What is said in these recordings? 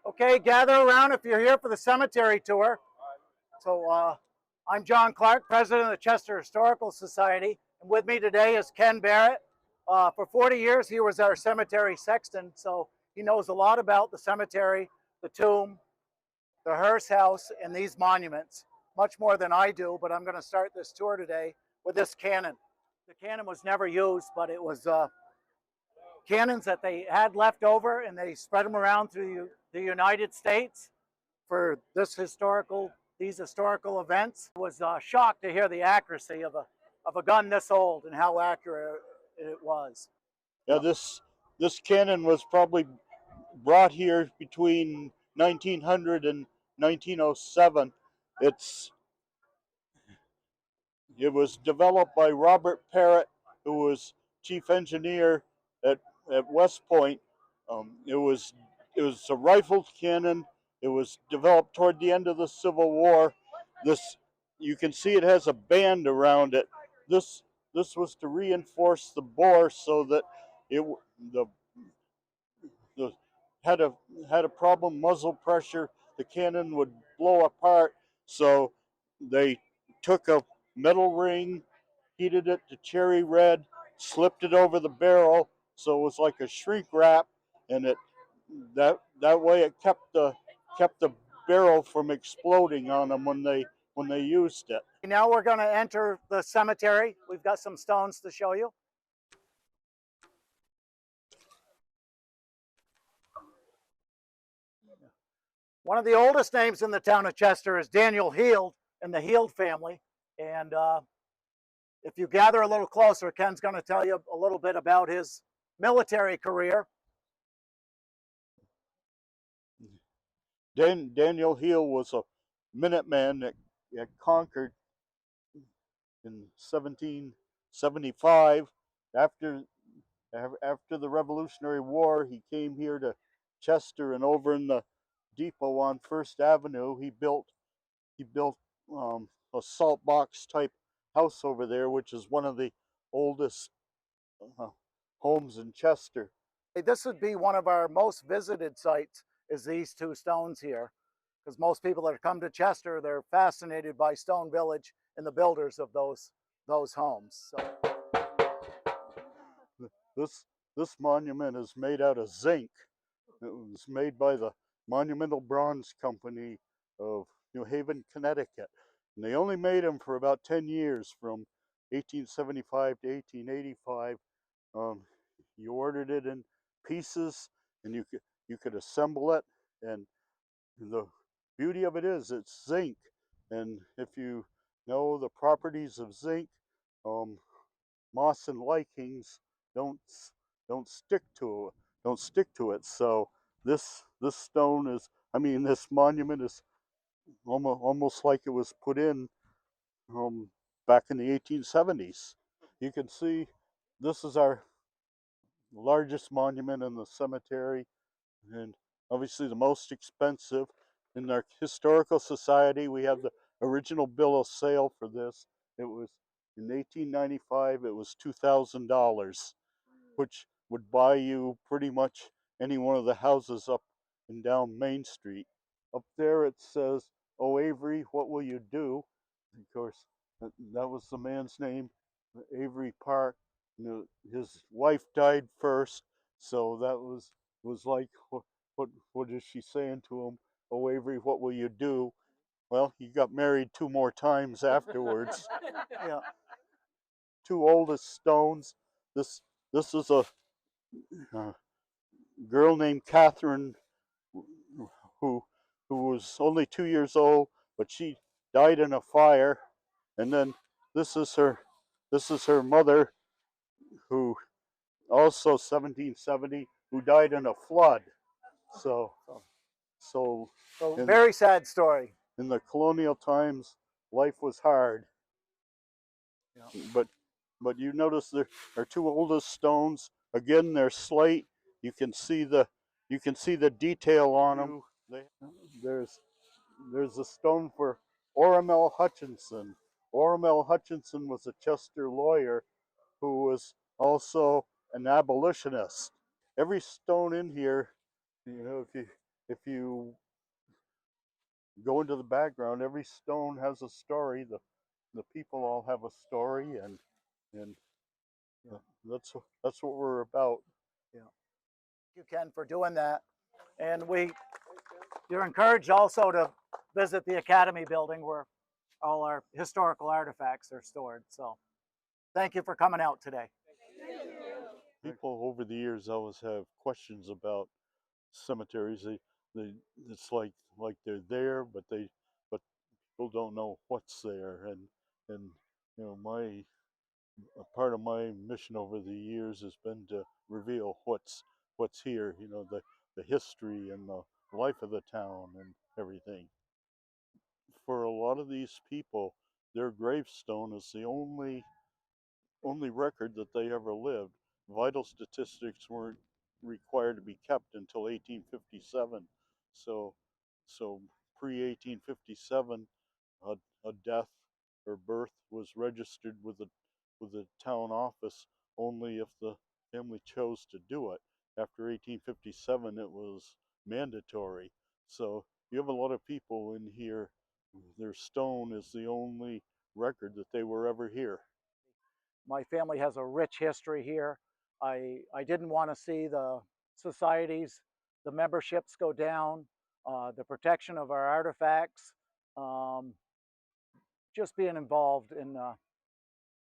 Okay, gather around if you're here for the cemetery tour. So I'm John Clark, president of the Chester Historical Society, and with me today is Ken Barrett. For 40 years, he was our cemetery sexton, so he knows a lot about the cemetery, the tomb, the hearse house, and these monuments, much more than I do, but I'm going to start this tour today with this cannon. The cannon was never used, but it was cannons that they had left over, and they spread them around through the United States for these historical events. I was shocked to hear the accuracy of a gun this old and how accurate it was. Yeah, this cannon was probably brought here between 1900 and 1907. It was developed by Robert Barrett, who was chief engineer at West Point. It was a rifled cannon. It was developed toward the end of the Civil War. You can see it has a band around it. This was to reinforce the bore so that it the had a problem muzzle pressure. The cannon would blow apart, so they took a metal ring, heated it to cherry red, slipped it over the barrel, so it was like a shrink wrap, and that way it kept the barrel from exploding on them when they used it. Now we're going to enter the cemetery. We've got some stones to show you. One of the oldest names in the town of Chester is Daniel Heald and the Heald family. And if you gather a little closer, Ken's going to tell you a little bit about his military career. Daniel Heald was a Minuteman that conquered in 1775. After the Revolutionary War, he came here to Chester, and over in the depot on First Avenue, he built a salt box type house over there, which is one of the oldest homes in Chester. This would be one of our most visited sites, is these two stones here, because most people that come to Chester, they're fascinated by Stone Village and the builders of those homes. So. This monument is made out of zinc. It was made by the Monumental Bronze Company of New Haven, Connecticut. And they only made them for about 10 years, from 1875 to 1885. You ordered it in pieces, and you could assemble it. And the beauty of it is it's zinc. And if you know the properties of zinc, moss and lichens don't stick to it. So this stone is, this monument is almost like it was put in back in the 1870s. You can see this is our largest monument in the cemetery, and obviously the most expensive. In our historical society, we have the original bill of sale for this. It was in 1895. It was $2,000, which would buy you pretty much any one of the houses up and down Main Street. Up there it says, "Oh Avery, what will you do?" Of course, that was the man's name, Avery Park. His wife died first, so that was like, what is she saying to him? "Oh Avery, what will you do?" Well, he got married 2 more times afterwards. Yeah. 2 oldest stones. This is a girl named Catherine, who was only 2 years old, but she died in a fire. And then this is her mother, who also 1770, who died in a flood. So very sad story. In the colonial times, life was hard. Yeah. But you notice there are 2 oldest stones. Again, they're slate. You can see the detail on them. There's a stone for Oramel Hutchinson. Oramel Hutchinson was a Chester lawyer who was also an abolitionist. Every stone in here, if if you go into the background, every stone has a story. The people all have a story, and Yeah. that's what we're about. Yeah. Thank you, Ken, for doing that. And you're encouraged also to visit the Academy building where all our historical artifacts are stored. So thank you for coming out today. People over the years always have questions about cemeteries. They it's like they're there, but people don't know what's there, and my a part of my mission over the years has been to reveal what's here. The history and the life of the town and everything. For a lot of these people, their gravestone is the only record that they ever lived. Vital statistics weren't required to be kept until 1857. So, so pre 1857, a, a death or birth was registered with the town office only if the family chose to do it. After 1857, it was mandatory. So you have a lot of people in here. Their stone is the only record that they were ever here. My family has a rich history here. I didn't want to see the societies, the memberships go down, the protection of our artifacts, um, just being involved in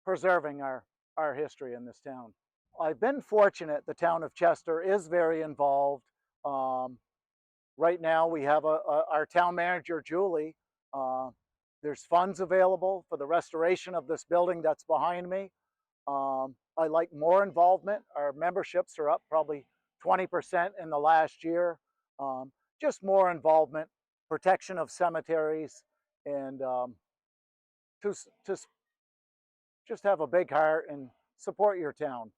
preserving our history in this town. I've been fortunate. The town of Chester is very involved. Um, right now, we have our town manager, Julie. Uh, there's funds available for the restoration of this building that's behind me. I like more involvement. Our memberships are up probably 20% in the last year. Just more involvement, protection of cemeteries, and to just have a big heart and support your town.